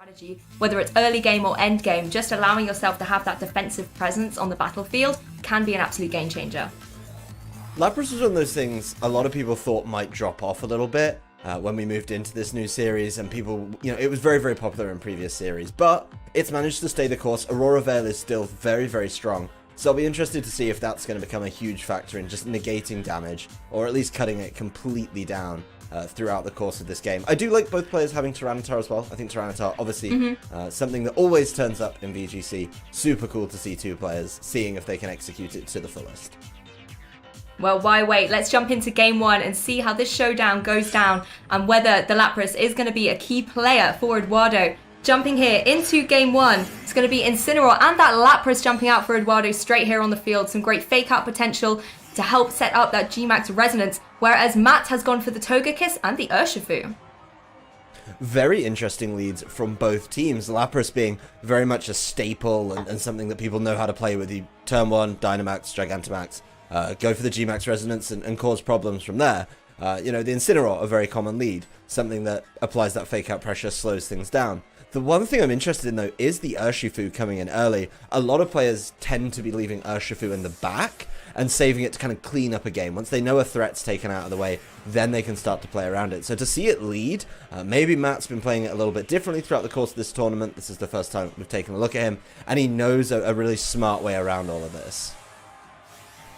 strategy, whether it's early game or end game, just allowing yourself to have that defensive presence on the battlefield can be an absolute game changer. Lapras was one of those things a lot of people thought might drop off a little bit when we moved into this new series, and people, it was very, very popular in previous series, but it's managed to stay the course. Aurora Veil is still very, very strong, so I'll be interested to see if that's going to become a huge factor in just negating damage, or at least cutting it completely down throughout the course of this game. I do like both players having Tyranitar as well. I think Tyranitar, obviously, something that always turns up in VGC. Super cool to see two players seeing if they can execute it to the fullest. Well, why wait? Let's jump into game one and see how this showdown goes down and whether the Lapras is going to be a key player for Edoardo. Jumping here into game one, it's going to be Incineroar and that Lapras jumping out for Edoardo straight here on the field. Some great fake out potential to help set up that G-Max Resonance, whereas Matt has gone for the Togekiss and the Urshifu. Very interesting leads from both teams. Lapras being very much a staple and something that people know how to play with. You turn one, Dynamax, Gigantamax, go for the G-Max Resonance and cause problems from there. The Incineroar, a very common lead, something that applies that fake out pressure, slows things down. The one thing I'm interested in, though, is the Urshifu coming in early. A lot of players tend to be leaving Urshifu in the back and saving it to kind of clean up a game. Once they know a threat's taken out of the way, then they can start to play around it. So to see it lead, maybe Matt's been playing it a little bit differently throughout the course of this tournament. This is the first time we've taken a look at him, and he knows a really smart way around all of this.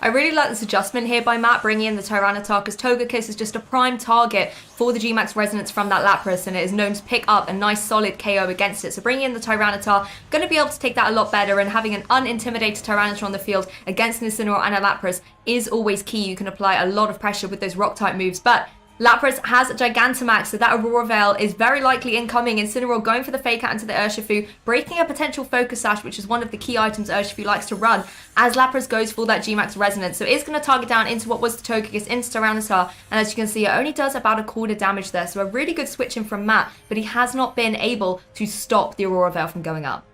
I really like this adjustment here by Matt, bringing in the Tyranitar, because Togekiss is just a prime target for the G-Max Resonance from that Lapras, and it is known to pick up a nice solid KO against it. So bringing in the Tyranitar, going to be able to take that a lot better, and having an unintimidated Tyranitar on the field against an Incineroar and a Lapras is always key. You can apply a lot of pressure with those Rock-type moves, but Lapras has a Gigantamax, so that Aurora Veil is very likely incoming. Incineroar going for the fake out into the Urshifu, breaking a potential Focus Sash, which is one of the key items Urshifu likes to run, as Lapras goes for that G-Max Resonance. So it's going to target down into what was the Togekiss, into Tyranitar, and as you can see, it only does about a quarter damage there, so a really good switch in from Matt, but he has not been able to stop the Aurora Veil from going up.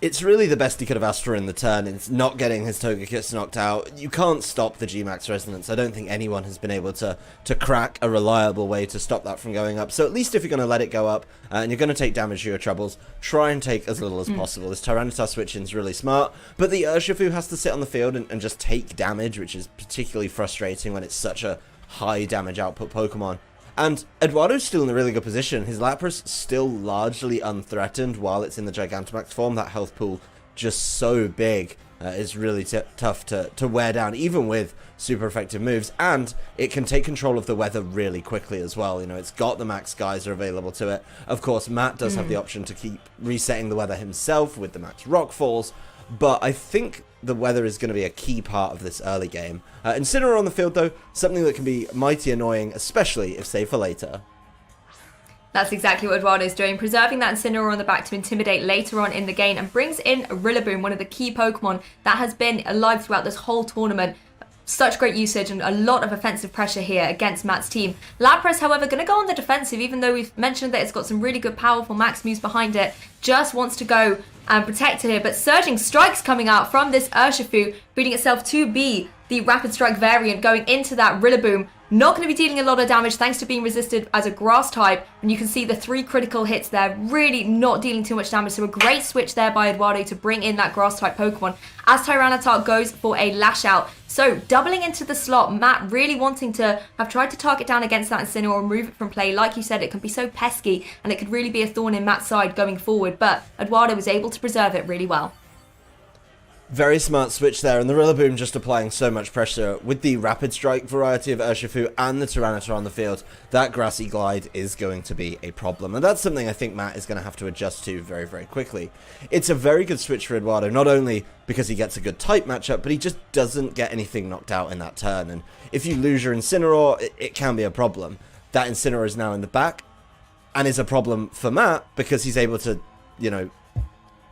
It's really the best he could have asked for in the turn. It's not getting his Togekiss knocked out. You can't stop the G-Max Resonance. I don't think anyone has been able to crack a reliable way to stop that from going up. So at least if you're going to let it go up and you're going to take damage to your troubles, try and take as little as possible. This Tyranitar switching is really smart, but the Urshifu has to sit on the field and just take damage, which is particularly frustrating when it's such a high damage output Pokemon. And Edoardo's still in a really good position. His Lapras still largely unthreatened while it's in the Gigantamax form. That health pool just so big is really tough to wear down, even with super effective moves. And it can take control of the weather really quickly as well. It's got the Max Geyser available to it. Of course, Matt does have the option to keep resetting the weather himself with the Max Rock Falls. But I think the weather is going to be a key part of this early game. Incineroar on the field, though, something that can be mighty annoying, especially if saved for later. That's exactly what Edoardo is doing, preserving that Incineroar on the back to intimidate later on in the game, and brings in Rillaboom, one of the key Pokemon that has been alive throughout this whole tournament. Such great usage and a lot of offensive pressure here against Matt's team. Lapras, however, going to go on the defensive, even though we've mentioned that it's got some really good powerful max moves behind it. Just wants to go and protect it here, but Surging Strike's coming out from this Urshifu, breeding itself to be the Rapid Strike variant, going into that Rillaboom. Not going to be dealing a lot of damage thanks to being resisted as a grass type, and you can see the 3 critical hits there, really not dealing too much damage. So a great switch there by Edoardo to bring in that grass type Pokemon as Tyranitar goes for a lash out. So doubling into the slot, Matt really wanting to have tried to target down against that Incineroar or remove it from play. Like you said, it can be so pesky and it could really be a thorn in Matt's side going forward, but Edoardo was able to preserve it really well. Very smart switch there, and the Rillaboom just applying so much pressure with the Rapid Strike variety of Urshifu and the Tyranitar on the field. That Grassy Glide is going to be a problem, and that's something I think Matt is going to have to adjust to very, very quickly. It's a very good switch for Edoardo, not only because he gets a good type matchup, but he just doesn't get anything knocked out in that turn, and if you lose your Incineroar, it can be a problem. That Incineroar is now in the back, and is a problem for Matt because he's able to,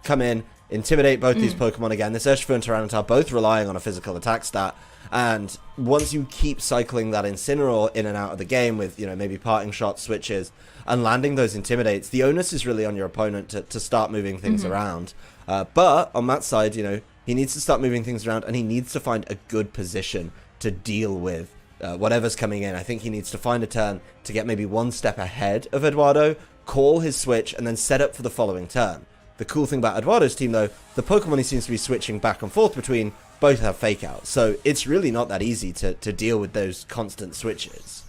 come in, intimidate both these Pokemon again. This Urshifu and Tyranitar both relying on a physical attack stat, and once you keep cycling that Incineroar in and out of the game with, maybe parting shot switches and landing those intimidates, the onus is really on your opponent to start moving things around. But on Matt's side, he needs to start moving things around, and he needs to find a good position to deal with whatever's coming in. I think he needs to find a turn to get maybe one step ahead of Edoardo, call his switch, and then set up for the following turn. The cool thing about Edoardo's team, though, the Pokemon he seems to be switching back and forth between both have fake outs, so it's really not that easy to deal with those constant switches.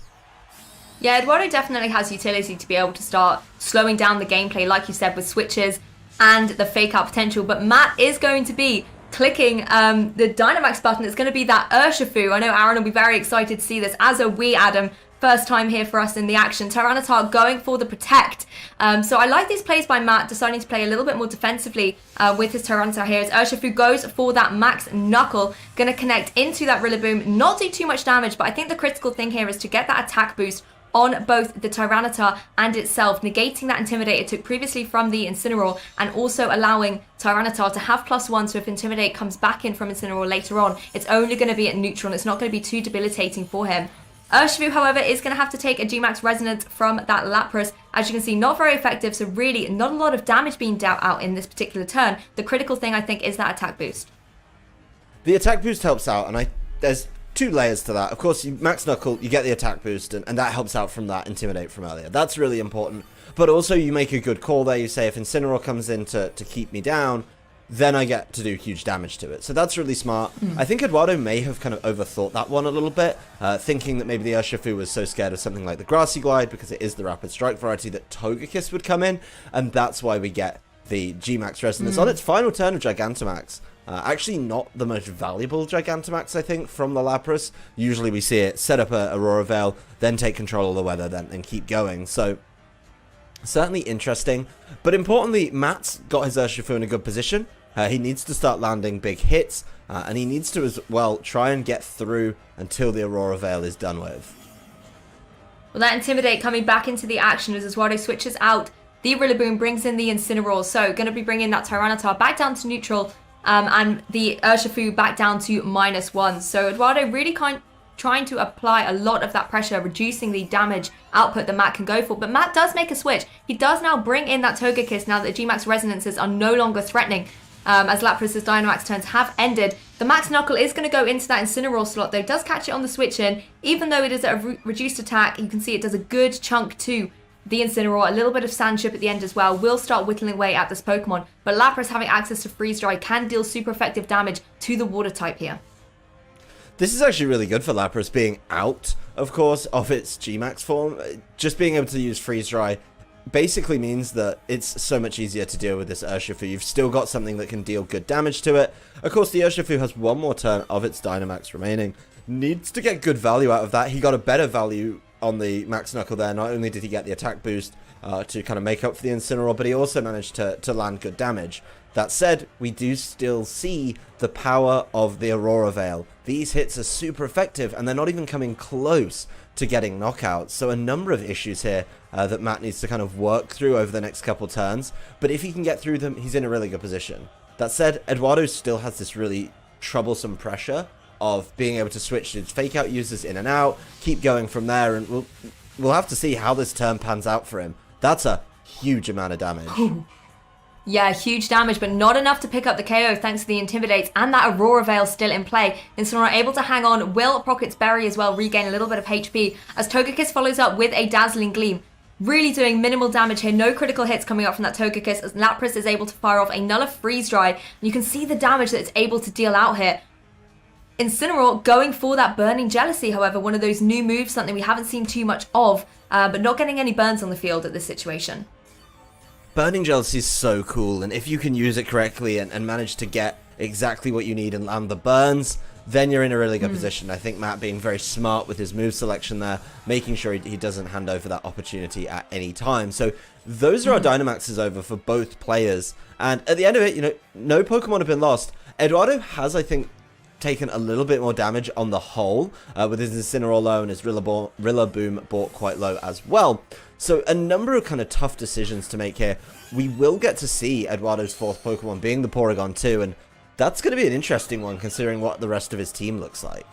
Yeah, Edoardo definitely has utility to be able to start slowing down the gameplay, like you said, with switches and the fake out potential, but Matt is going to be clicking the Dynamax button. It's going to be that Urshifu. I know Aaron will be very excited to see this, as are we, Adam. First time here for us in the action. Tyranitar going for the Protect. So I like these plays by Matt, deciding to play a little bit more defensively with his Tyranitar here. As Urshifu goes for that Max Knuckle. Going to connect into that Rillaboom. Not do too much damage, but I think the critical thing here is to get that attack boost on both the Tyranitar and itself, negating that Intimidate it took previously from the Incineroar, and also allowing Tyranitar to have +1, so if Intimidate comes back in from Incineroar later on, it's only going to be at neutral, and it's not going to be too debilitating for him. Urshifu, however, is going to have to take a G-Max Resonance from that Lapras. As you can see, not very effective, so really not a lot of damage being dealt out in this particular turn. The critical thing, I think, is that attack boost. The attack boost helps out, and there's 2 layers to that. Of course, you Max Knuckle, you get the attack boost, and that helps out from that Intimidate from earlier. That's really important. But also, you make a good call there. You say, if Incineroar comes in to keep me down, then I get to do huge damage to it. So that's really smart. I think Edoardo may have kind of overthought that one a little bit, thinking that maybe the Urshifu was so scared of something like the Grassy Glide, because it is the Rapid Strike variety, that Togekiss would come in, and that's why we get the G-Max Resonance on its final turn of Gigantamax. Actually not the most valuable Gigantamax, I think, from the Lapras. Usually we see it set up a Aurora Veil, then take control of the weather, then keep going. So, certainly interesting. But importantly, Matt's got his Urshifu in a good position. He needs to start landing big hits, and he needs to, as well, try and get through until the Aurora Veil is done with. Well, that Intimidate coming back into the action as Eduardo switches out. The Rillaboom brings in the Incineroar, so going to be bringing that Tyranitar back down to neutral, and the Urshifu back down to -1. So Eduardo really trying to apply a lot of that pressure, reducing the damage output that Matt can go for. But Matt does make a switch. He does now bring in that Togekiss now that the G-Max Resonances are no longer threatening. As Lapras' Dynamax turns have ended. The Max Knuckle is going to go into that Incineroar slot, though. Does catch it on the switch in. Even though it is a reduced attack, you can see it does a good chunk to the Incineroar. A little bit of Sand Chip at the end as well will start whittling away at this Pokemon. But Lapras, having access to Freeze Dry, can deal super effective damage to the Water type here. This is actually really good for Lapras, being out, of course, of its G-Max form. Just being able to use Freeze Dry basically means that it's so much easier to deal with this Urshifu. You've still got something that can deal good damage to it. Of course, the Urshifu has one more turn of its Dynamax remaining. Needs to get good value out of that. He got a better value on the Max Knuckle there. Not only did he get the attack boost to kind of make up for the Incineroar, but he also managed to land good damage. That said, we do still see the power of the Aurora Veil. These hits are super effective, and they're not even coming close to getting knockouts. So a number of issues here that Matt needs to kind of work through over the next couple turns. But if he can get through them, he's in a really good position. That said, Edoardo still has this really troublesome pressure of being able to switch his fake out users in and out, keep going from there, and we'll have to see how this turn pans out for him. That's a huge amount of damage. Yeah, huge damage, but not enough to pick up the KO thanks to the Intimidates and that Aurora Veil still in play. Incineroar able to hang on, will Pocket's Berry as well regain a little bit of HP as Togekiss follows up with a Dazzling Gleam. Really doing minimal damage here, no critical hits coming up from that Togekiss as Lapras is able to fire off a Nulla Freeze Dry. And you can see the damage that it's able to deal out here. Incineroar going for that Burning Jealousy, however, one of those new moves, something we haven't seen too much of, but not getting any burns on the field at this situation. Burning Jealousy is so cool, and if you can use it correctly and manage to get exactly what you need and land the burns, then you're in a really good position. I think Matt being very smart with his move selection there, making sure he doesn't hand over that opportunity at any time. So those are our Dynamaxes over for both players, and at the end of it, you know, no Pokemon have been lost. Edoardo has, I think, taken a little bit more damage on the whole, with his Incineroar low and his Rillaboom bought quite low as well. So a number of kind of tough decisions to make here. We will get to see Edoardo's fourth Pokemon being the Porygon 2, and that's going to be an interesting one considering what the rest of his team looks like.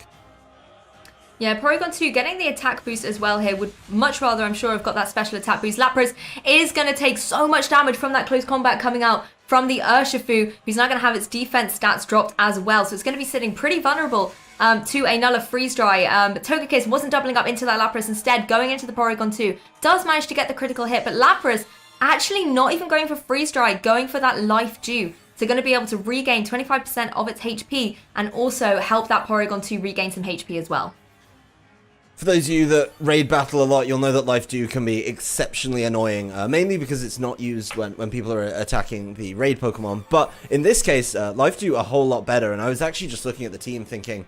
Yeah, Porygon 2 getting the attack boost as well here. Would much rather, I'm sure, have got that special attack boost. Lapras is going to take so much damage from that close combat coming out from the Urshifu, who's now going to have its defense stats dropped as well. So it's going to be sitting pretty vulnerable to a Nulla Freeze Dry. But Togekiss wasn't doubling up into that Lapras, instead going into the Porygon 2. Does manage to get the critical hit, but Lapras actually not even going for Freeze Dry, going for that Life Dew. So going to be able to regain 25% of its HP and also help that Porygon 2 regain some HP as well. For those of you that raid battle a lot, you'll know that Life Dew can be exceptionally annoying, mainly because it's not used when people are attacking the raid Pokemon. But in this case, Life Dew a whole lot better, and I was actually just looking at the team thinking,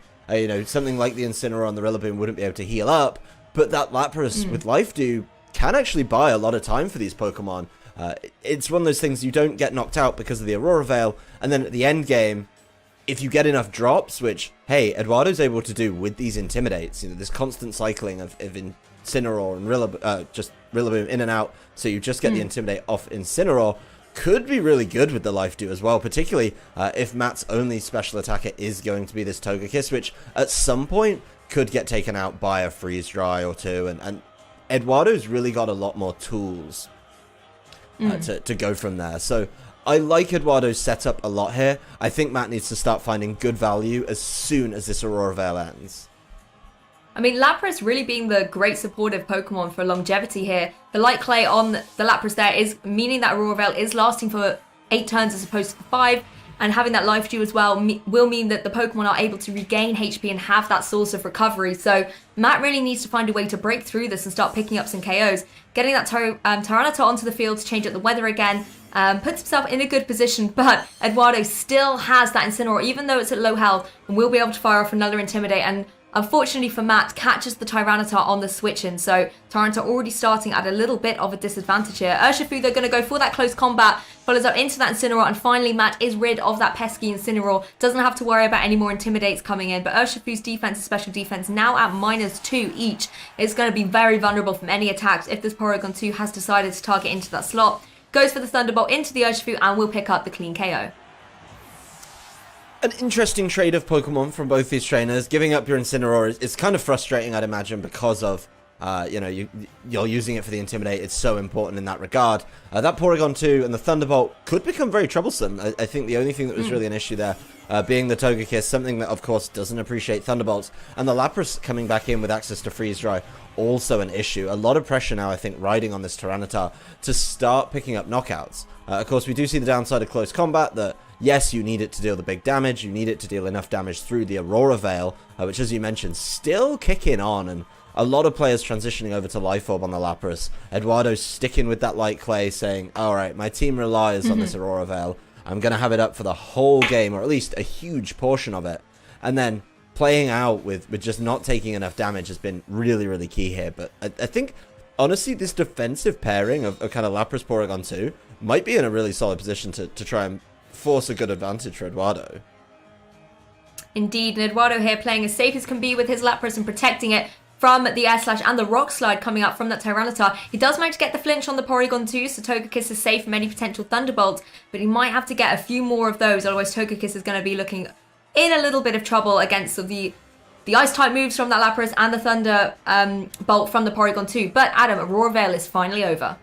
something like the Incineroar and the Rillaboom wouldn't be able to heal up, but that Lapras with Life Dew can actually buy a lot of time for these Pokemon. It's one of those things you don't get knocked out because of the Aurora Veil, and then at the end game, if you get enough drops, which, hey, Edoardo's able to do with these Intimidates, this constant cycling of Incineroar and Rillaboom in and out, so you just get the Intimidate off Incineroar, could be really good with the Life Dew as well, particularly if Matt's only special attacker is going to be this Togekiss, which at some point could get taken out by a Freeze Dry or two, and Edoardo's really got a lot more tools to go from there. So I like Edoardo's setup a lot here. I think Matt needs to start finding good value as soon as this Aurora Veil ends. I mean, Lapras really being the great supportive Pokemon for longevity here. The Light Clay on the Lapras there is meaning that Aurora Veil is lasting for 8 turns as opposed to 5. And having that Life Dew as well will mean that the Pokemon are able to regain HP and have that source of recovery. So Matt really needs to find a way to break through this and start picking up some KOs. Getting that Tyranitar onto the field to change up the weather again puts himself in a good position. But Edoardo still has that Incineroar, even though it's at low health, and will be able to fire off another Intimidate. And unfortunately for Matt, catches the Tyranitar on the switch-in, so Tyranitar already starting at a little bit of a disadvantage here. Urshifu, they're going to go for that close combat, follows up into that Incineroar, and finally Matt is rid of that pesky Incineroar. Doesn't have to worry about any more Intimidates coming in, but Urshifu's defense and special defense now at -2 each. It's going to be very vulnerable from any attacks if this Porygon 2 has decided to target into that slot. Goes for the Thunderbolt into the Urshifu and will pick up the clean KO. An interesting trade of Pokemon from both these trainers. Giving up your Incineroar is kind of frustrating, I'd imagine, because of, you're using it for the Intimidate. It's so important in that regard. That Porygon 2 and the Thunderbolt could become very troublesome. I think the only thing that was really an issue there being the Togekiss, something that, of course, doesn't appreciate Thunderbolts. And the Lapras coming back in with access to Freeze Dry, also an issue. A lot of pressure now, I think, riding on this Tyranitar to start picking up knockouts. Of course, we do see the downside of close combat, that yes, you need it to deal the big damage, you need it to deal enough damage through the Aurora Veil, which, as you mentioned, still kicking on, and a lot of players transitioning over to Life Orb on the Lapras. Edoardo's sticking with that Light Clay, saying, alright, my team relies on this Aurora Veil, I'm going to have it up for the whole game, or at least a huge portion of it, and then playing out with just not taking enough damage has been really, really key here. But I think, honestly, this defensive pairing of kind of Lapras Porygon 2 might be in a really solid position to try and force a good advantage for Edoardo. Indeed, and Edoardo here playing as safe as can be with his Lapras and protecting it from the Air Slash and the Rock Slide coming up from that Tyranitar. He does manage to get the flinch on the Porygon 2, so Togekiss is safe from any potential Thunderbolts, but he might have to get a few more of those, otherwise Togekiss is going to be looking in a little bit of trouble against the Ice-type moves from that Lapras and the Thunderbolt from the Porygon 2. But Adam, Aurora Veil is finally over.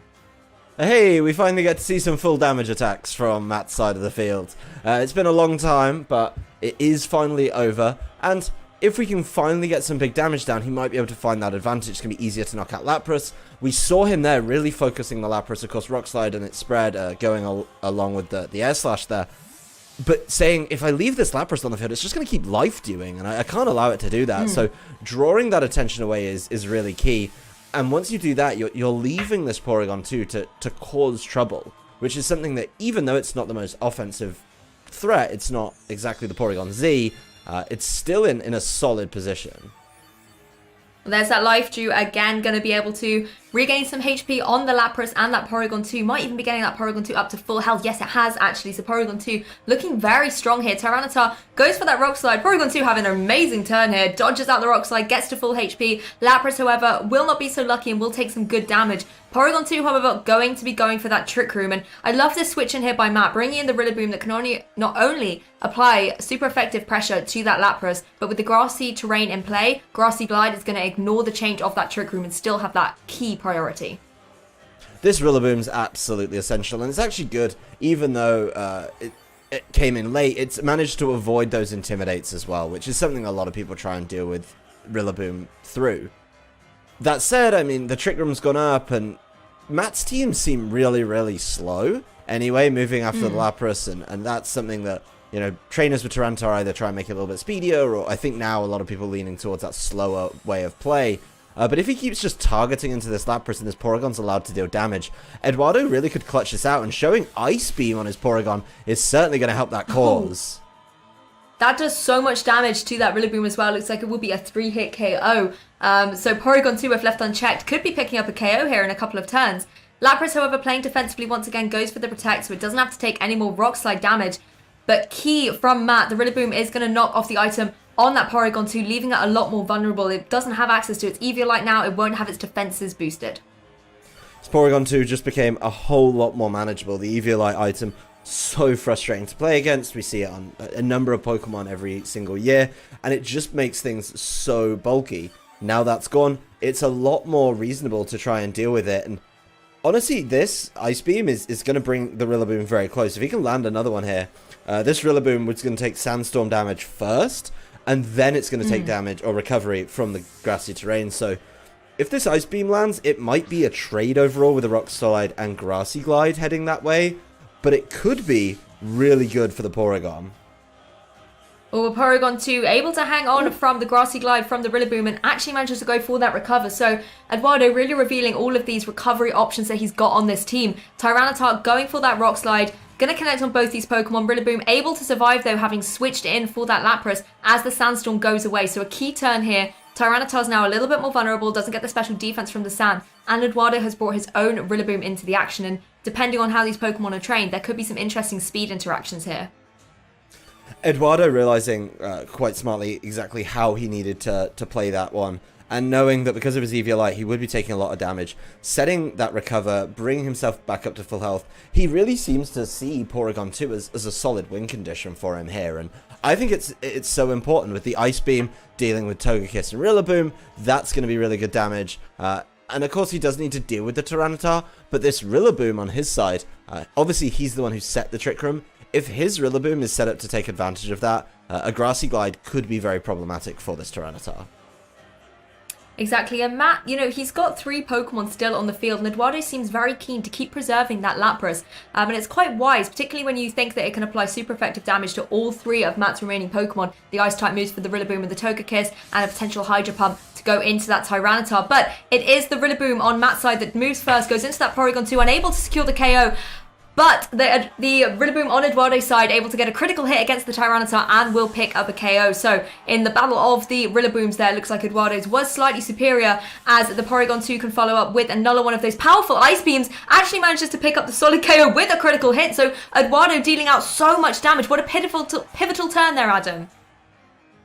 Hey, we finally get to see some full damage attacks from Matt's side of the field. It's been a long time, but it is finally over, and if we can finally get some big damage down, he might be able to find that advantage. It's going to be easier to knock out Lapras. We saw him there really focusing the Lapras, of course, Rock Slide and its spread going along with the Air Slash there. But saying, if I leave this Lapras on the field, it's just going to keep Life Dewing, and I can't allow it to do that. So drawing that attention away is really key. And once you do that, you're leaving this Porygon 2 to cause trouble, which is something that, even though it's not the most offensive threat, it's not exactly the Porygon Z, it's still in a solid position. There's that Life Dew again, going to be able to regain some HP on the Lapras and that Porygon 2. Might even be getting that Porygon 2 up to full health. Yes, it has actually. So Porygon 2 looking very strong here. Tyranitar goes for that Rock Slide. Porygon 2 having an amazing turn here. Dodges out the Rock Slide, gets to full HP. Lapras, however, will not be so lucky and will take some good damage. Porygon 2, however, going to be going for that Trick Room. And I love this switch in here by Matt, bringing in the Rillaboom that can not only apply super effective pressure to that Lapras, but with the grassy terrain in play, Grassy Glide is going to ignore the change of that Trick Room and still have that key priority. this Rillaboom's absolutely essential, and it's actually good, even though it came in late, it's managed to avoid those Intimidates as well, which is something a lot of people try and deal with Rillaboom through. That said, I mean, the Trick Room's gone up, and Matt's team seem really, really slow anyway, moving after the Lapras, and that's something that, you know, trainers with Tyranitar either try and make it a little bit speedier, or I think now a lot of people leaning towards that slower way of play. But if he keeps just targeting into this Lapras and this Porygon's allowed to deal damage, Edoardo really could clutch this out, and showing Ice Beam on his Porygon is certainly going to help that cause. That does so much damage to that Rillaboom as well. Looks like it will be a 3-hit KO. So Porygon 2, if left unchecked, could be picking up a KO here in a couple of turns. Lapras, however, playing defensively once again, goes for the Protect, so it doesn't have to take any more Rock Slide damage. But key from Matt, the Rillaboom is going to knock off the item on that Porygon 2, leaving it a lot more vulnerable. It doesn't have access to its Eviolite now. It won't have its defenses boosted. This Porygon 2 just became a whole lot more manageable. The Eviolite item, so frustrating to play against. We see it on a number of Pokemon every single year, and it just makes things so bulky. Now that's gone, it's a lot more reasonable to try and deal with it, and honestly, this Ice Beam is going to bring the Rillaboom very close. If he can land another one here, this Rillaboom was going to take Sandstorm damage first, and then it's going to take damage or recovery from the grassy terrain. So if this Ice Beam lands, it might be a trade overall with a Rock Slide and Grassy Glide heading that way, but it could be really good for the Porygon. Well, Porygon 2 able to hang on from the Grassy Glide from the Rillaboom and actually manages to go for that recover. So Edoardo really revealing all of these recovery options that he's got on this team. Tyranitar going for that Rock Slide, going to connect on both these Pokemon. Rillaboom able to survive though, having switched in for that Lapras as the Sandstorm goes away. So a key turn here. Tyranitar's now a little bit more vulnerable, doesn't get the special defense from the Sand, and Edoardo has brought his own Rillaboom into the action, and depending on how these Pokemon are trained, there could be some interesting speed interactions here. Edoardo realizing quite smartly exactly how he needed to play that one, and knowing that because of his Eviolite he would be taking a lot of damage, setting that recover, bringing himself back up to full health, he really seems to see Porygon 2 as a solid win condition for him here, and I think it's so important with the Ice Beam dealing with Togekiss and Rillaboom. That's going to be really good damage, and of course he does need to deal with the Tyranitar, but this Rillaboom on his side, obviously he's the one who set the Trick Room. If his Rillaboom is set up to take advantage of that, a Grassy Glide could be very problematic for this Tyranitar. Exactly, and Matt, you know, he's got 3 Pokemon still on the field, and Edoardo seems very keen to keep preserving that Lapras, and it's quite wise, particularly when you think that it can apply super effective damage to all 3 of Matt's remaining Pokemon, the Ice-type moves for the Rillaboom and the Togekiss, and a potential Hydro Pump to go into that Tyranitar, but it is the Rillaboom on Matt's side that moves first, goes into that Porygon 2, unable to secure the KO, but the Rillaboom on Edoardo's side able to get a critical hit against the Tyranitar and will pick up a KO. So in the battle of the Rillabooms there, looks like Edoardo's was slightly superior as the Porygon 2 can follow up with another one of those powerful Ice Beams, actually manages to pick up the solid KO with a critical hit. So Edoardo dealing out so much damage. What a pivotal turn there, Adam.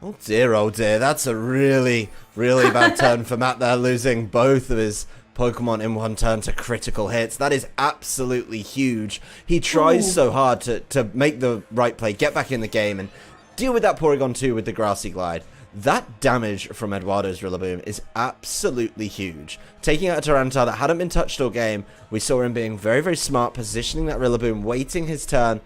Oh dear, that's a really, really bad turn for Matt there, losing both of his Pokemon in one turn to critical hits. That is absolutely huge. He tries so hard to make the right play, get back in the game, and deal with that Porygon 2 with the Grassy Glide. That damage from Edoardo's Rillaboom is absolutely huge. Taking out a Tyranitar that hadn't been touched all game, we saw him being very, very smart, positioning that Rillaboom, waiting his turn,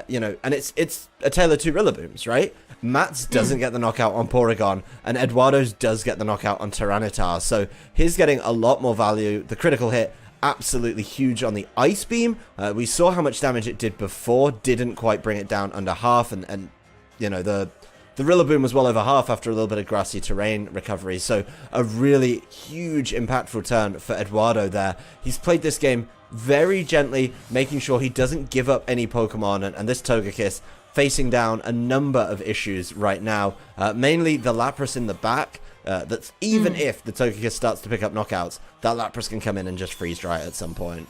you know, and it's a tale of 2 Rillabooms, right? Matt's doesn't get the knockout on Porygon, and Edoardo's does get the knockout on Tyranitar, so he's getting a lot more value. The critical hit, absolutely huge on the Ice Beam. We saw how much damage it did before, didn't quite bring it down under half, and you know, the Rillaboom was well over half after a little bit of grassy terrain recovery, so a really huge, impactful turn for Edoardo there. He's played this game very gently, making sure he doesn't give up any Pokemon, and this Togekiss facing down a number of issues right now, mainly the Lapras in the back, that's even if the Togekiss starts to pick up knockouts, that Lapras can come in and just freeze dry it at some point.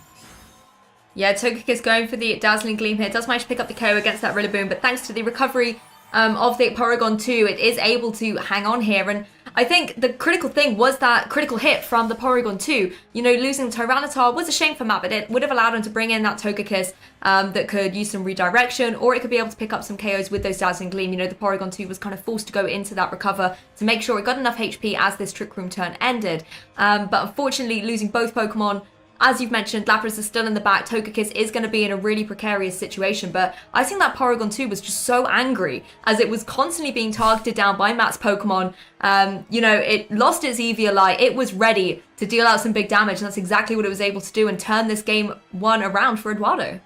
Yeah, Togekiss going for the Dazzling Gleam here, does manage to pick up the KO against that Rillaboom, but thanks to the recovery of the Porygon 2, it is able to hang on here, and I think the critical thing was that critical hit from the Porygon 2. You know, losing Tyranitar was a shame for Matt, but it would have allowed him to bring in that Togekiss that could use some redirection, or it could be able to pick up some KOs with those Dazzling Gleam. You know, the Porygon 2 was kind of forced to go into that recover to make sure it got enough HP as this Trick Room turn ended. But unfortunately, losing both Pokemon as you've mentioned, Lapras is still in the back. Togekiss is going to be in a really precarious situation, but I think that Porygon 2 was just so angry as it was constantly being targeted down by Matt's Pokemon. You know, it lost its Eviolite. It was ready to deal out some big damage, and that's exactly what it was able to do and turn this game 1 around for Edoardo.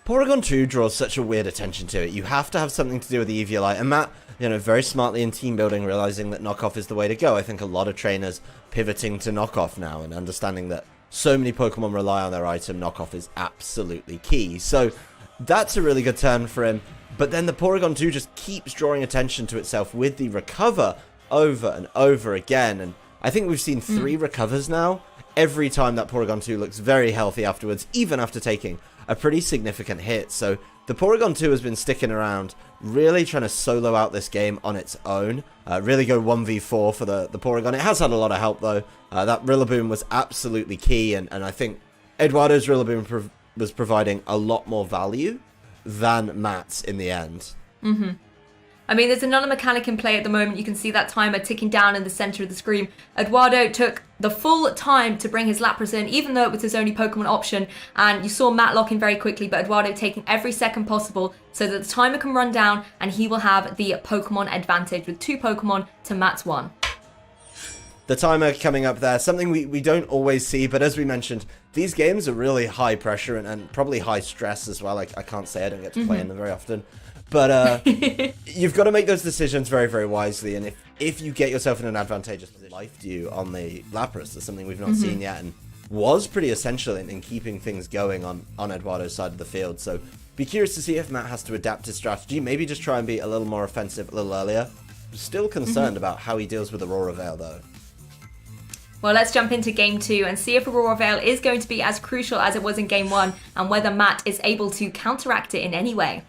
Porygon 2 draws such a weird attention to it. You have to have something to do with the Eviolite, and Matt, you know, very smartly in team building, realizing that knockoff is the way to go. I think a lot of trainers pivoting to knockoff now and understanding that so many Pokemon rely on their item, knockoff is absolutely key. So that's a really good turn for him. But then the Porygon 2 just keeps drawing attention to itself with the recover over and over again. And I think we've seen 3 recovers now. Every time that Porygon 2 looks very healthy afterwards, even after taking a pretty significant hit. So the Porygon 2 has been sticking around, really trying to solo out this game on its own. Really go 1v4 for the Porygon. It has had a lot of help, though. That Rillaboom was absolutely key, and I think Edoardo's Rillaboom was providing a lot more value than Matt's in the end. I mean, there's another mechanic in play at the moment. You can see that timer ticking down in the center of the screen. Edoardo took the full time to bring his Lapras in, even though it was his only Pokemon option. And you saw Matt lock in very quickly, but Edoardo taking every second possible so that the timer can run down and he will have the Pokemon advantage with 2 Pokemon to Matt's 1. The timer coming up there, something we don't always see, but as we mentioned, these games are really high pressure and probably high stress as well. I can't say I don't get to play in them very often. But you've got to make those decisions very, very wisely. And if you get yourself in an advantageous position, life you on the Lapras, that's something we've not seen yet and was pretty essential in keeping things going on Edoardo's side of the field. So be curious to see if Matt has to adapt his strategy, maybe just try and be a little more offensive a little earlier. Still concerned about how he deals with Aurora Veil, though. Well, let's jump into Game 2 and see if Aurora Veil is going to be as crucial as it was in Game 1 and whether Matt is able to counteract it in any way.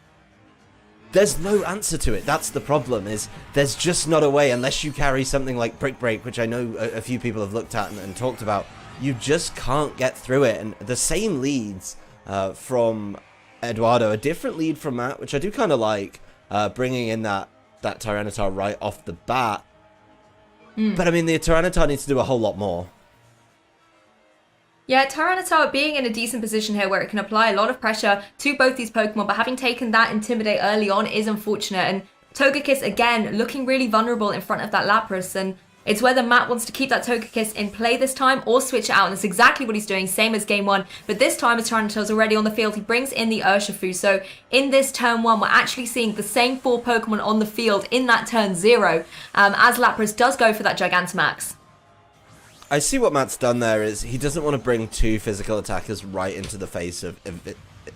There's no answer to it. That's the problem, is there's just not a way unless you carry something like Brick Break, which I know a few people have looked at and talked about. You just can't get through it. And the same leads from Edoardo, a different lead from Matt, which I do kind of like, bringing in that Tyranitar right off the bat. But I mean, the Tyranitar needs to do a whole lot more. Yeah, Tyranitar being in a decent position here where it can apply a lot of pressure to both these Pokemon, but having taken that Intimidate early on is unfortunate. And Togekiss, again, looking really vulnerable in front of that Lapras. And it's whether Matt wants to keep that Togekiss in play this time or switch it out. And that's exactly what he's doing, same as Game 1. But this time, as Tyranitar's already on the field, he brings in the Urshifu. So in this turn 1, we're actually seeing the same 4 Pokemon on the field in that turn 0, as Lapras does go for that Gigantamax. I see what Matt's done there is he doesn't want to bring 2 physical attackers right into the face of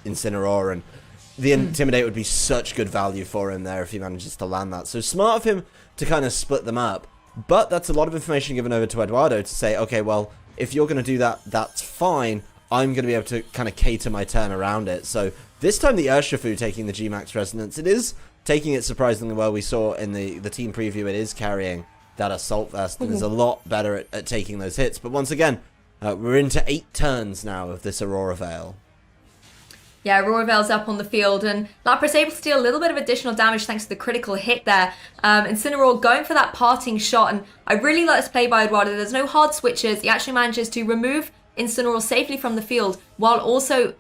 Incineroar, and the Intimidate would be such good value for him there if he manages to land that. So smart of him to kind of split them up, but that's a lot of information given over to Edoardo to say, okay, well, if you're going to do that, that's fine. I'm going to be able to kind of cater my turn around it. So this time the Urshifu taking the G-Max Resonance, it is taking it surprisingly well. We saw in the team preview it is carrying that Assault Vest and is a lot better at taking those hits. But once again, we're into 8 turns now of this Aurora Veil. Yeah, Aurora Veil's up on the field, and Lapras able to deal a little bit of additional damage thanks to the critical hit there. Incineroar going for that parting shot, and I really like this play by Edoardo. There's no hard switches. He actually manages to remove Incineroar safely from the field while also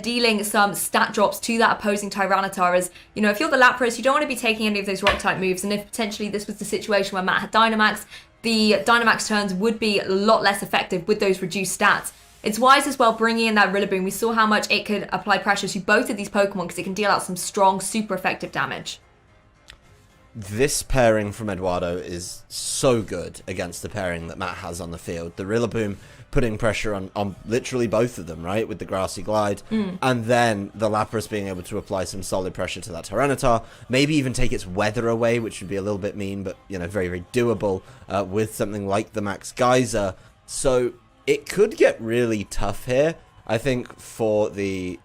dealing some stat drops to that opposing Tyranitar. As you know, if you're the Lapras, you don't want to be taking any of those rock type moves, and if potentially this was the situation where Matt had Dynamax, the Dynamax turns would be a lot less effective with those reduced stats. It's wise as well bringing in that Rillaboom. We saw how much it could apply pressure to both of these Pokemon because it can deal out some strong, super effective damage. This pairing from Edoardo is so good against the pairing that Matt has on the field. The Rillaboom putting pressure on literally both of them, right, with the Grassy Glide, and then the Lapras being able to apply some solid pressure to that Tyranitar, maybe even take its weather away, which would be a little bit mean, but, you know, very, very doable with something like the Max Geyser. So it could get really tough here, I think, for the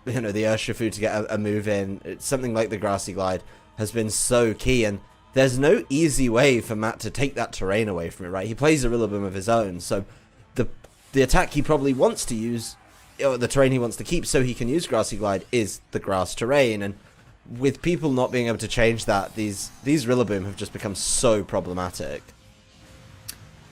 Urshifu to get a move in. It's something like the Grassy Glide has been so key, and there's no easy way for Matt to take that terrain away from it, right? He plays a Rillaboom of his own, so the attack he probably wants to use, or the terrain he wants to keep so he can use Grassy Glide, is the grass terrain, and with people not being able to change that, these Rillaboom have just become so problematic.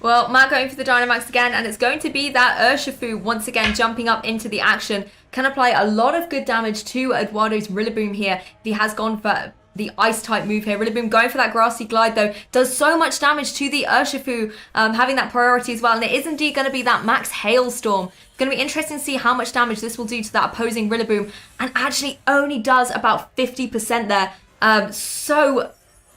Well, Matt going for the Dynamax again, and it's going to be that Urshifu once again jumping up into the action. Can apply a lot of good damage to Edoardo's Rillaboom here if he has gone for the Ice-type move here. Rillaboom going for that Grassy Glide, though, does so much damage to the Urshifu, having that priority as well. And it is indeed going to be that Max Hailstorm. It's going to be interesting to see how much damage this will do to that opposing Rillaboom, and actually only does about 50% there.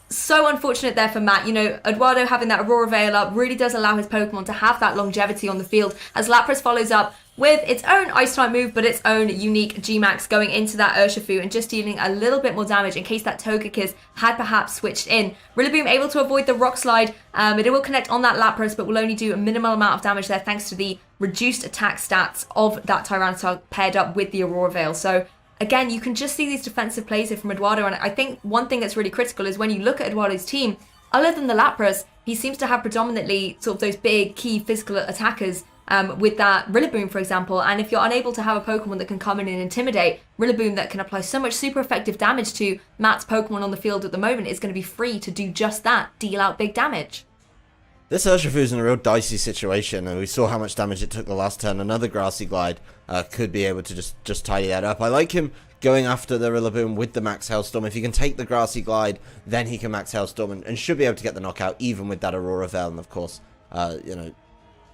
So unfortunate there for Matt. You know, Edoardo having that Aurora Veil up really does allow his Pokemon to have that longevity on the field, as Lapras follows up with its own Ice-type move, but its own unique G-Max going into that Urshifu and just dealing a little bit more damage in case that Togekiss had perhaps switched in. Rillaboom able to avoid the Rock Slide. It will connect on that Lapras, but will only do a minimal amount of damage there thanks to the reduced attack stats of that Tyranitar paired up with the Aurora Veil. So again, you can just see these defensive plays here from Edoardo, and I think one thing that's really critical is when you look at Eduardo's team, other than the Lapras, he seems to have predominantly sort of those big key physical attackers with that Rillaboom, for example. And if you're unable to have a Pokemon that can come in and intimidate, Rillaboom that can apply so much super effective damage to Matt's Pokemon on the field at the moment is going to be free to do just that, deal out big damage. This Urshifu's in a real dicey situation, and we saw how much damage it took the last turn. Another Grassy Glide could be able to just tidy that up. I like him going after the Rillaboom with the Max Hailstorm. If he can take the Grassy Glide, then he can Max Hailstorm and should be able to get the knockout, even with that Aurora Veil. And of course, you know,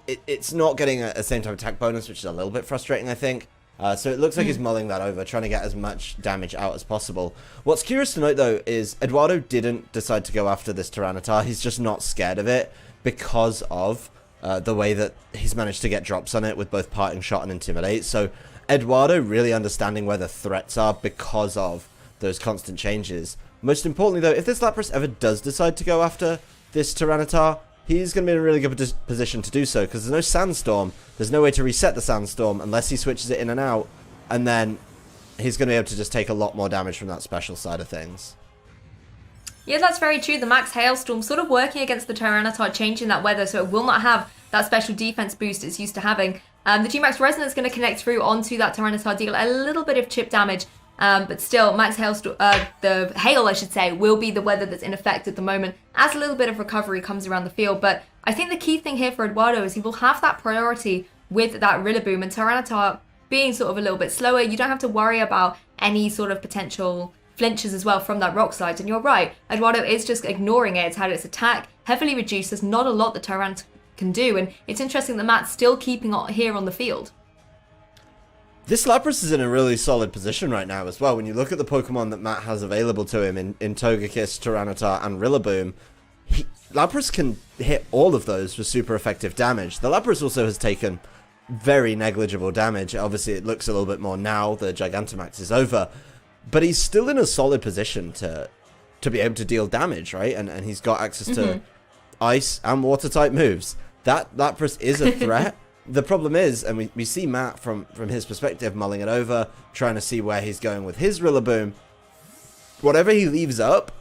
it's not getting a same type attack bonus, which is a little bit frustrating, I think. So it looks like he's mulling that over, trying to get as much damage out as possible. What's curious to note, though, is Edoardo didn't decide to go after this Tyranitar. He's just not scared of it because of the way that he's managed to get drops on it with both Parting Shot and Intimidate. So Edoardo really understanding where the threats are because of those constant changes. Most importantly, though, if this Lapras ever does decide to go after this Tyranitar, he's going to be in a really good position to do so, because there's no Sandstorm. There's no way to reset the Sandstorm unless he switches it in and out, and then he's going to be able to just take a lot more damage from that special side of things. Yeah, that's very true. The Max Hailstorm sort of working against the Tyranitar, changing that weather, so it will not have that special defense boost it's used to having. The G-Max Resonance is going to connect through onto that Tyranitar, deal a little bit of chip damage, but still, Max Hailstorm, the Hail, I should say, will be the weather that's in effect at the moment as a little bit of recovery comes around the field. But I think the key thing here for Edoardo is he will have that priority with that Rillaboom, and Tyranitar being sort of a little bit slower, you don't have to worry about any sort of potential flinches as well from that Rock Slide. And you're right, Edoardo is just ignoring it. It's had its attack heavily reduced. There's not a lot that Tyranitar can do, and it's interesting that Matt's still keeping it here on the field. This Lapras is in a really solid position right now as well. When you look at the Pokemon that Matt has available to him in Togekiss, Tyranitar, and Rillaboom, Lapras can hit all of those for super effective damage. The Lapras also has taken very negligible damage. Obviously, it looks a little bit more now. The Gigantamax is over. But he's still in a solid position to be able to deal damage, right? And he's got access to Ice and Water-type moves. That Lapras is a threat. The problem is, and we see Matt from his perspective mulling it over, trying to see where he's going with his Rillaboom. Whatever he leaves up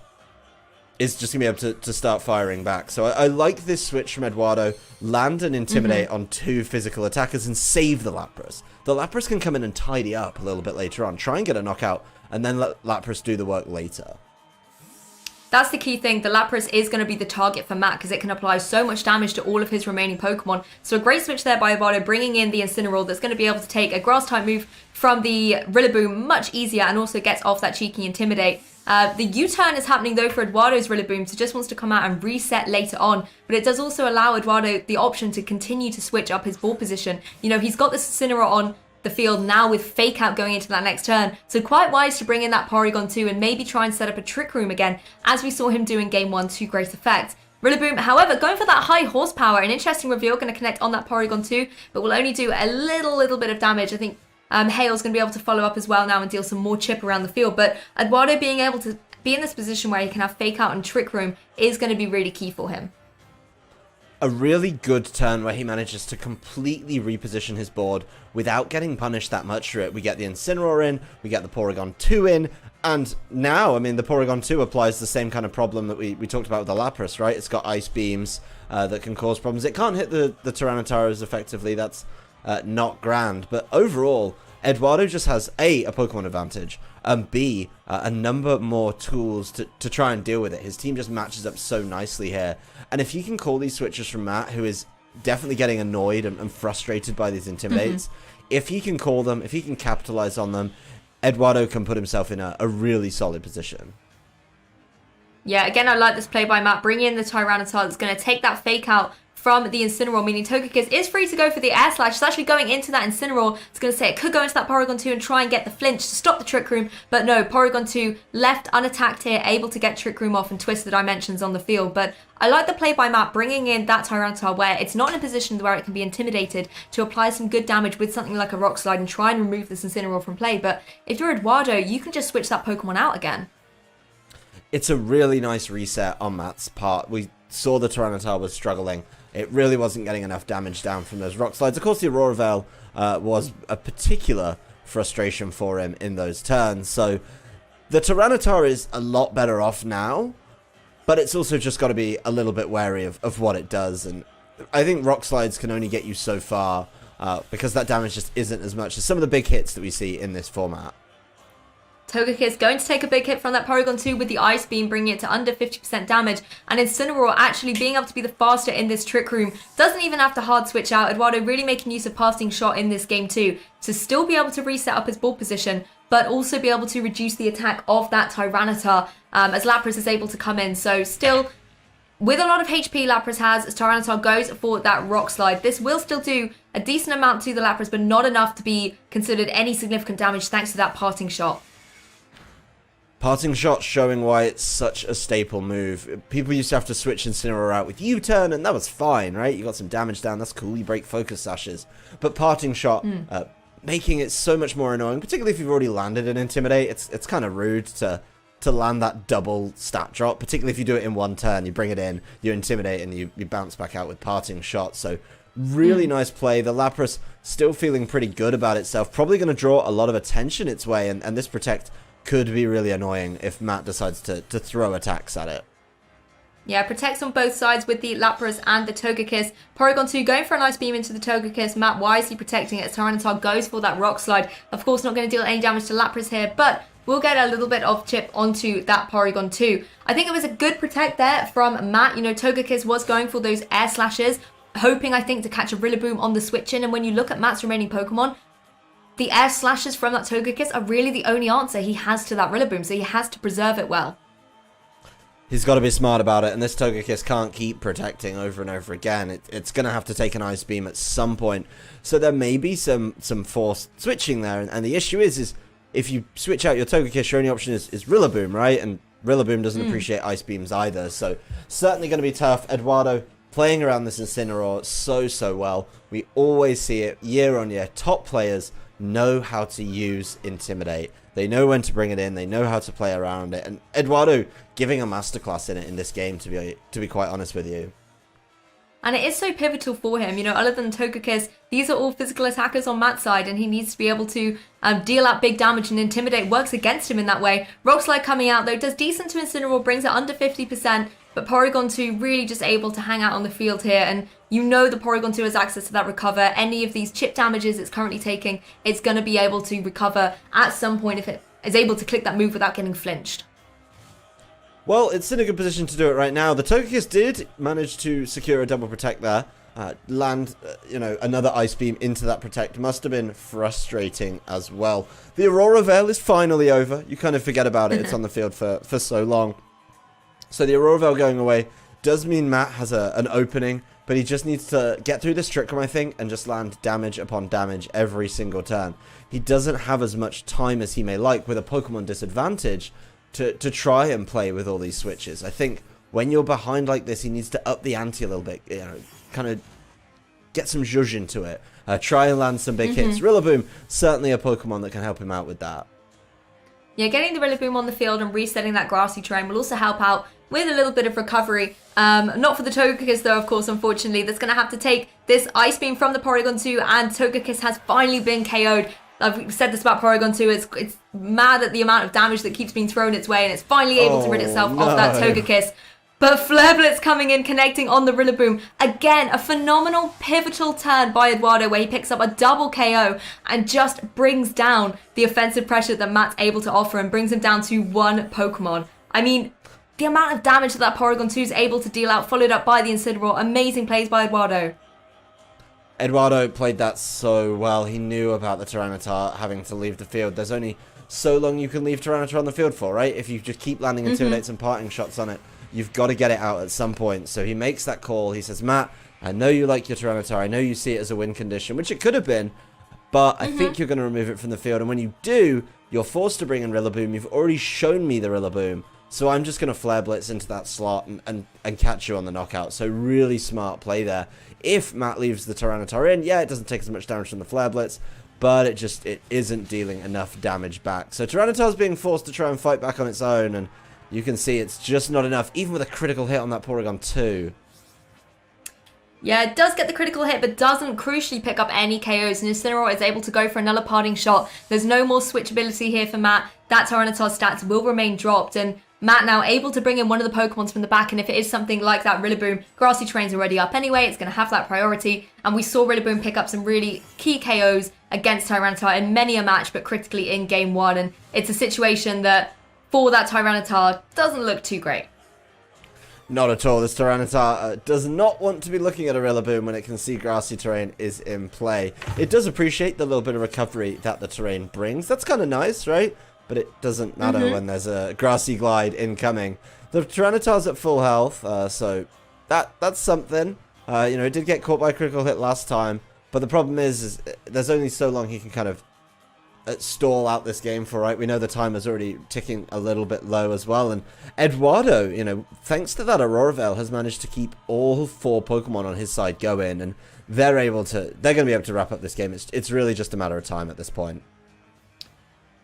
is just going to be able to start firing back. So I like this switch from Edoardo. Land and Intimidate on two physical attackers and save the Lapras. The Lapras can come in and tidy up a little bit later on. Try and get a knockout, and then let Lapras do the work later. That's the key thing. The Lapras is going to be the target for Matt because it can apply so much damage to all of his remaining Pokemon. So a great switch there by Edoardo, bringing in the Incineroar that's going to be able to take a Grass-type move from the Rillaboom much easier, and also gets off that cheeky Intimidate. The U-turn is happening though for Eduardo's Rillaboom, so just wants to come out and reset later on. But it does also allow Edoardo the option to continue to switch up his ball position. You know, he's got this Incineroar on the field now with Fake Out going into that next turn, so quite wise to bring in that Porygon 2 and maybe try and set up a Trick Room again, as we saw him do in Game 1 to great effect. Rillaboom, however, going for that high horsepower. An interesting reveal, going to connect on that Porygon 2, but will only do a little bit of damage. I think Hale's going to be able to follow up as well now and deal some more chip around the field, but Edoardo being able to be in this position where he can have Fake Out and Trick Room is going to be really key for him. A really good turn where he manages to completely reposition his board without getting punished that much for it. We get the Incineroar in, we get the Porygon 2 in, and now, I mean, the Porygon 2 applies the same kind of problem that we talked about with the Lapras, right? It's got Ice Beams that can cause problems. It can't hit the Tyranitar as effectively. That's not grand, but overall, Edoardo just has A Pokemon advantage, and B, a number more tools to try and deal with it. His team just matches up so nicely here. And if he can call these switches from Matt, who is definitely getting annoyed and frustrated by these Intimidates, if he can call them, if he can capitalize on them, Edoardo can put himself in a really solid position. Yeah, again, I like this play by Matt, bringing in the Tyranitar that's going to take that fake out from the Incineroar, meaning Togekiss is free to go for the Air Slash. It's actually going into that Incineroar. It's going to say it could go into that Porygon 2 and try and get the flinch to stop the Trick Room, but no, Porygon 2 left unattacked here, able to get Trick Room off and twist the dimensions on the field. But I like the play by Matt, bringing in that Tyranitar where it's not in a position where it can be intimidated to apply some good damage with something like a Rock Slide and try and remove this Incineroar from play. But if you're Edoardo, you can just switch that Pokemon out again. It's a really nice reset on Matt's part. We saw the Tyranitar was struggling. It really wasn't getting enough damage down from those Rock Slides. Of course, the Aurora Veil was a particular frustration for him in those turns. So the Tyranitar is a lot better off now, but it's also just got to be a little bit wary of what it does. And I think Rock Slides can only get you so far because that damage just isn't as much as some of the big hits that we see in this format. Togekiss going to take a big hit from that Porygon 2 with the Ice Beam, bringing it to under 50% damage. And Incineroar actually being able to be the faster in this Trick Room. Doesn't even have to hard switch out. Edoardo really making use of Passing Shot in this game too, to still be able to reset up his ball position, but also be able to reduce the attack of that Tyranitar as Lapras is able to come in. So still, with a lot of HP Lapras has, as Tyranitar goes for that Rock Slide, this will still do a decent amount to the Lapras, but not enough to be considered any significant damage thanks to that Parting Shot. Parting Shot showing why it's such a staple move. People used to have to switch Incineroar out with U-turn, and that was fine, right? You got some damage down, that's cool, you break Focus Sashes. But Parting Shot, making it so much more annoying, particularly if you've already landed an Intimidate. It's kind of rude to land that double stat drop, particularly if you do it in one turn. You bring it in, you Intimidate, and you bounce back out with Parting Shot. So really nice play. The Lapras still feeling pretty good about itself. Probably going to draw a lot of attention its way, and this Protect could be really annoying if Matt decides to throw attacks at it. Yeah, protects on both sides with the Lapras and the Togekiss. Porygon 2 going for a nice beam into the Togekiss. Matt wisely protecting it as Tyranitar goes for that Rock Slide. Of course, not going to deal any damage to Lapras here, but we'll get a little bit of chip onto that Porygon 2. I think it was a good protect there from Matt. You know, Togekiss was going for those Air Slashes, hoping, I think, to catch a Rillaboom on the switch in. And when you look at Matt's remaining Pokemon, the Air Slashes from that Togekiss are really the only answer he has to that Rillaboom, so he has to preserve it well. He's got to be smart about it, and this Togekiss can't keep protecting over and over again. It's going to have to take an Ice Beam at some point, so there may be some forced switching there, and the issue is if you switch out your Togekiss, your only option is Rillaboom, right? And Rillaboom doesn't appreciate Ice Beams either, so certainly going to be tough. Edoardo playing around this Incineroar so well. We always see it year on year. Top players know how to use Intimidate. They know when to bring it in. They know how to play around it. And Edoardo giving a masterclass in it in this game, to be quite honest with you. And it is so pivotal for him, you know, other than Togekiss, these are all physical attackers on Matt's side, and he needs to be able to deal out big damage, and Intimidate works against him in that way. Rock Slide coming out, though, does decent to Incineroar, brings it under 50%, but Porygon 2 really just able to hang out on the field here, and you know the Porygon 2 has access to that recover. Any of these chip damages it's currently taking, it's going to be able to recover at some point if it is able to click that move without getting flinched. Well, it's in a good position to do it right now. The Togekiss did manage to secure a double protect there. Land, another Ice Beam into that protect. Must have been frustrating as well. The Aurora Veil is finally over. You kind of forget about it. It's on the field for so long. So the Aurora Veil going away does mean Matt has an opening, but he just needs to get through this Trick Room, I think, and just land damage upon damage every single turn. He doesn't have as much time as he may like with a Pokemon disadvantage to try and play with all these switches. I think when you're behind like this, he needs to up the ante a little bit, kind of get some zhuzh into it. Try and land some big hits. Rillaboom, certainly a Pokemon that can help him out with that. Yeah, getting the Rillaboom on the field and resetting that grassy terrain will also help out with a little bit of recovery. Not for the Togekiss though, of course, unfortunately. That's going to have to take this Ice Beam from the Porygon 2, and Togekiss has finally been KO'd. I've said this about Porygon 2, it's mad at the amount of damage that keeps being thrown its way, and it's finally able to rid itself of that Togekiss. But Flare Blitz coming in, connecting on the Rillaboom. Again, a phenomenal pivotal turn by Edoardo where he picks up a double KO and just brings down the offensive pressure that Matt's able to offer and brings him down to one Pokemon. I mean, the amount of damage that Porygon 2 is able to deal out, followed up by the Incineroar. Amazing plays by Edoardo. Edoardo played that so well. He knew about the Tyranitar having to leave the field. There's only so long you can leave Tyranitar on the field for, right? If you just keep landing Intimidates and parting shots on it, you've got to get it out at some point. So he makes that call. He says, Matt, I know you like your Tyranitar. I know you see it as a win condition, which it could have been, but I think you're going to remove it from the field. And when you do, you're forced to bring in Rillaboom. You've already shown me the Rillaboom. So I'm just going to Flare Blitz into that slot and catch you on the knockout. So really smart play there. If Matt leaves the Tyranitar in, yeah, it doesn't take as much damage from the Flare Blitz, but it isn't dealing enough damage back. So Tyranitar's being forced to try and fight back on its own, and you can see it's just not enough, even with a critical hit on that Porygon 2. Yeah, it does get the critical hit, but doesn't crucially pick up any KOs, and Incineroar is able to go for another parting shot. There's no more switchability here for Matt. That Tyranitar's stats will remain dropped, and Matt now able to bring in one of the Pokemons from the back, and if it is something like that Rillaboom, Grassy Terrain's already up anyway, it's going to have that priority, and we saw Rillaboom pick up some really key KOs against Tyranitar in many a match, but critically in Game 1, and it's a situation that, for that Tyranitar, doesn't look too great. Not at all. This Tyranitar does not want to be looking at a Rillaboom when it can see Grassy Terrain is in play. It does appreciate the little bit of recovery that the terrain brings. That's kind of nice, right? But it doesn't matter when there's a Grassy Glide incoming. The Tyranitar's at full health, so that's something. It did get caught by a critical hit last time, but the problem is there's only so long he can kind of stall out this game for, right? We know the timer's already ticking a little bit low as well, and Edoardo, thanks to that Aurora Veil, has managed to keep all 4 Pokemon on his side going, and they're going to be able to wrap up this game. It's really just a matter of time at this point.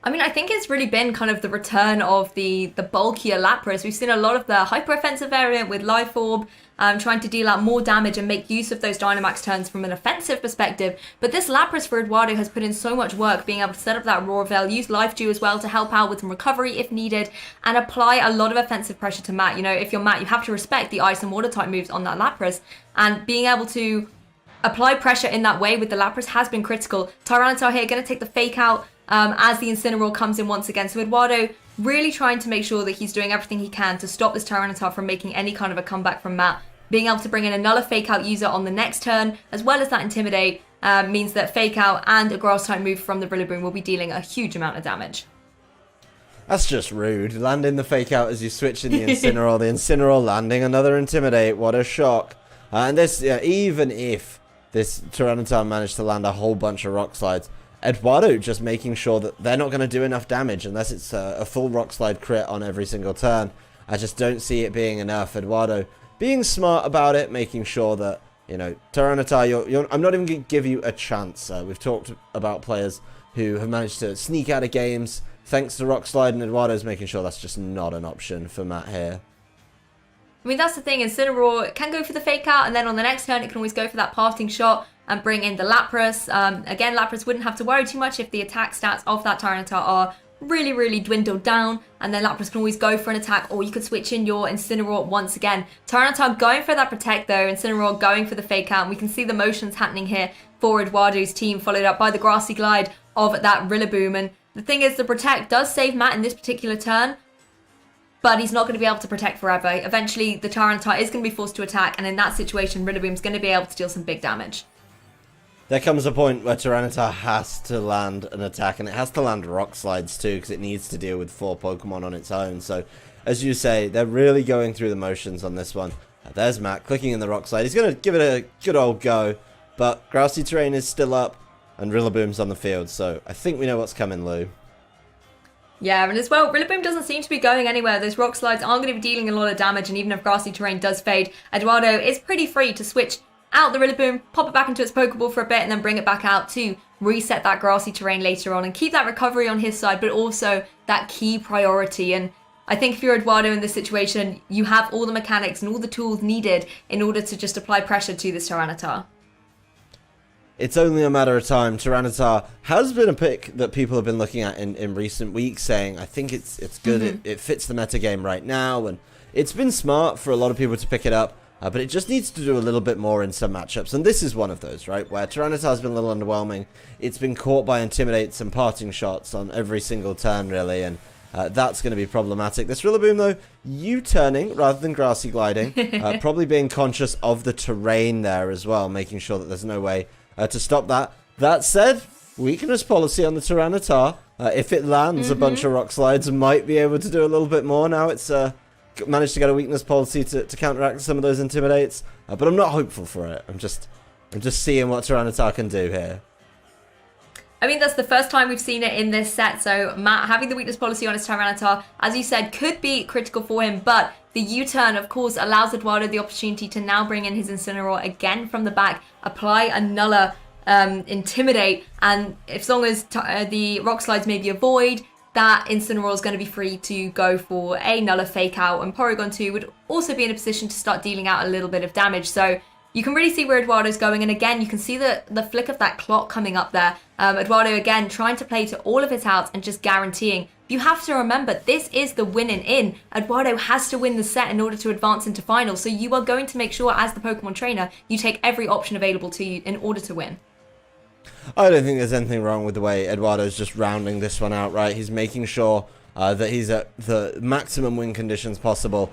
I mean, I think it's really been kind of the return of the bulkier Lapras. We've seen a lot of the hyper-offensive variant with Life Orb, trying to deal out more damage and make use of those Dynamax turns from an offensive perspective. But this Lapras for Edoardo has put in so much work, being able to set up that Aurora Veil, use Life Dew as well to help out with some recovery if needed, and apply a lot of offensive pressure to Matt. If you're Matt, you have to respect the Ice and Water type moves on that Lapras, and being able to apply pressure in that way with the Lapras has been critical. Tyranitar here going to take the fake out as the Incineroar comes in once again. So Edoardo really trying to make sure that he's doing everything he can to stop this Tyranitar from making any kind of a comeback from Matt. Being able to bring in another fake out user on the next turn, as well as that Intimidate, means that fake out and a grass type move from the Rillaboom will be dealing a huge amount of damage. That's just rude. Landing the fake out as you switch in the Incineroar. The Incineroar landing another Intimidate. What a shock. And this, even if this Tyranitar managed to land a whole bunch of Rock Slides, Edoardo just making sure that they're not going to do enough damage unless it's a full Rock Slide crit on every single turn. I just don't see it being enough. Edoardo being smart about it, making sure that, Tyranitar, I'm not even going to give you a chance. We've talked about players who have managed to sneak out of games thanks to Rock Slide, and Eduardo's making sure that's just not an option for Matt here. I mean, that's the thing. Incineroar can go for the fake out, and then on the next turn, it can always go for that parting shot and bring in the Lapras. Again, Lapras wouldn't have to worry too much if the attack stats of that Tyranitar are really, really dwindled down, and then Lapras can always go for an attack, or you could switch in your Incineroar once again. Tyranitar going for that protect though, Incineroar going for the fake out, and we can see the motions happening here for Edoardo's team, followed up by the Grassy Glide of that Rillaboom. And the thing is, the protect does save Matt in this particular turn, but he's not going to be able to protect forever. Eventually, the Tyranitar is going to be forced to attack, and in that situation, Rillaboom's going to be able to deal some big damage. There comes a point where Tyranitar has to land an attack, and it has to land Rock Slides too, because it needs to deal with 4 Pokemon on its own. So, as you say, they're really going through the motions on this one. There's Matt clicking in the Rock Slide. He's going to give it a good old go, but Grassy Terrain is still up, and Rillaboom's on the field. So, I think we know what's coming, Lou. Yeah, and as well, Rillaboom doesn't seem to be going anywhere. Those Rock Slides aren't going to be dealing a lot of damage, and even if Grassy Terrain does fade, Edoardo is pretty free to switch out the Rillaboom, pop it back into its Pokeball for a bit, and then bring it back out to reset that Grassy Terrain later on and keep that recovery on his side, but also that key priority. And I think if you're Edoardo in this situation, you have all the mechanics and all the tools needed in order to just apply pressure to this Tyranitar. It's only a matter of time. Tyranitar has been a pick that people have been looking at in recent weeks, saying, I think it's good, it fits the metagame right now, and It's been smart for a lot of people to pick it up, but it just needs to do a little bit more in some matchups, and this is one of those, right, where Tyranitar's been a little underwhelming. It's been caught by Intimidates and parting shots on every single turn, really, and that's going to be problematic. This Rillaboom, though, U-turning rather than grassy gliding, probably being conscious of the terrain there as well, making sure that there's no way to stop that. That said, weakness policy on the Tyranitar. If it lands a bunch of rock slides, might be able to do a little bit more. Now it's managed to get a weakness policy to counteract some of those Intimidates, but I'm not hopeful for it. I'm just seeing what Tyranitar can do here. I mean, that's the first time we've seen it in this set, so Matt having the weakness policy on his Tyranitar, as you said, could be critical for him, but the U-turn, of course, allows Edoardo the opportunity to now bring in his Incineroar again from the back, apply a Nuller, Intimidate, and as long as the rock slides maybe avoid, that Incineroar is going to be free to go for a Nuller Fake Out, and Porygon 2 would also be in a position to start dealing out a little bit of damage. So you can really see where Edoardo's going, and again, you can see the flick of that clock coming up there. Edoardo, again, trying to play to all of his outs and just guaranteeing. You have to remember, this is the winning in. Edoardo has to win the set in order to advance into finals, so you are going to make sure, as the Pokemon trainer, you take every option available to you in order to win. I don't think there's anything wrong with the way Edoardo's just rounding this one out, right? He's making sure that he's at the maximum win conditions possible,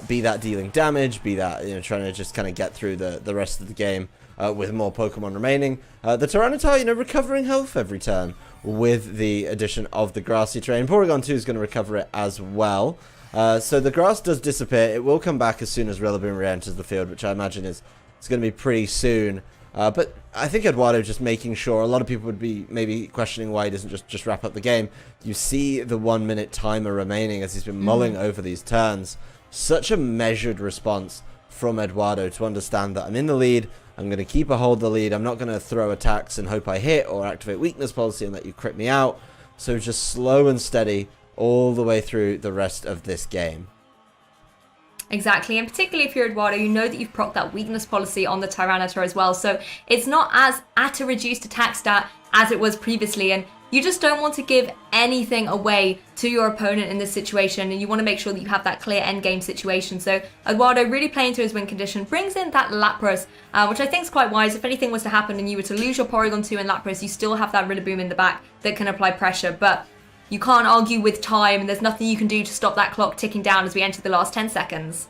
be that dealing damage, be that, you know, trying to just kind of get through the rest of the game with more Pokemon remaining. The Tyranitar, you know, recovering health every turn with the addition of the grassy terrain. Porygon 2 is going to recover it as well. So the grass does disappear. It will come back as soon as Rillaboom re-enters the field, which I imagine is going to be pretty soon. But I think Edoardo just making sure, a lot of people would be maybe questioning why he doesn't just wrap up the game. You see the 1 minute timer remaining as he's been mulling over these turns. Such a measured response from Edoardo to understand that I'm in the lead, I'm going to keep a hold of the lead, I'm not going to throw attacks and hope I hit or activate weakness policy and let you crit me out. So just slow and steady all the way through the rest of this game. Exactly, and particularly if you're Edoardo, you know that you've procced that weakness policy on the Tyranitar as well, so it's not as at a reduced attack stat as it was previously, and you just don't want to give anything away to your opponent in this situation, and you want to make sure that you have that clear endgame situation. So Edoardo really playing to his win condition, brings in that Lapras, which I think is quite wise. If anything was to happen and you were to lose your Porygon 2 and Lapras, you still have that Rillaboom in the back that can apply pressure, but you can't argue with time, and there's nothing you can do to stop that clock ticking down as we enter the last 10 seconds.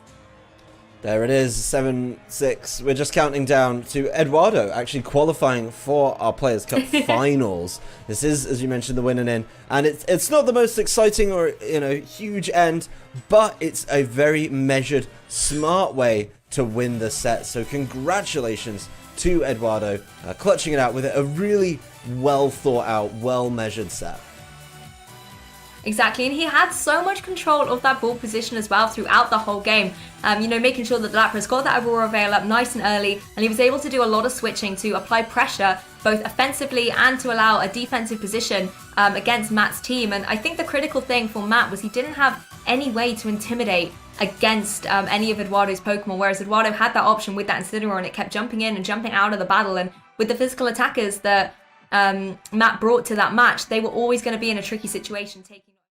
There it is, 7-6. We're just counting down to Edoardo actually qualifying for our Players' Cup finals. This is, as you mentioned, the winning in, and it's not the most exciting or, you know, huge end, but it's a very measured, smart way to win the set. So congratulations to Edoardo, clutching it out with a really well thought out, well measured set. Exactly, and he had so much control of that ball position as well throughout the whole game. You know, making sure that the Lapras got that Aurora Veil up nice and early, and he was able to do a lot of switching to apply pressure, both offensively and to allow a defensive position against Matt's team. And I think the critical thing for Matt was he didn't have any way to intimidate against any of Edoardo's Pokemon, whereas Edoardo had that option with that Incineroar, and it kept jumping in and jumping out of the battle. And with the physical attackers that Matt brought to that match, they were always going to be in a tricky situation taking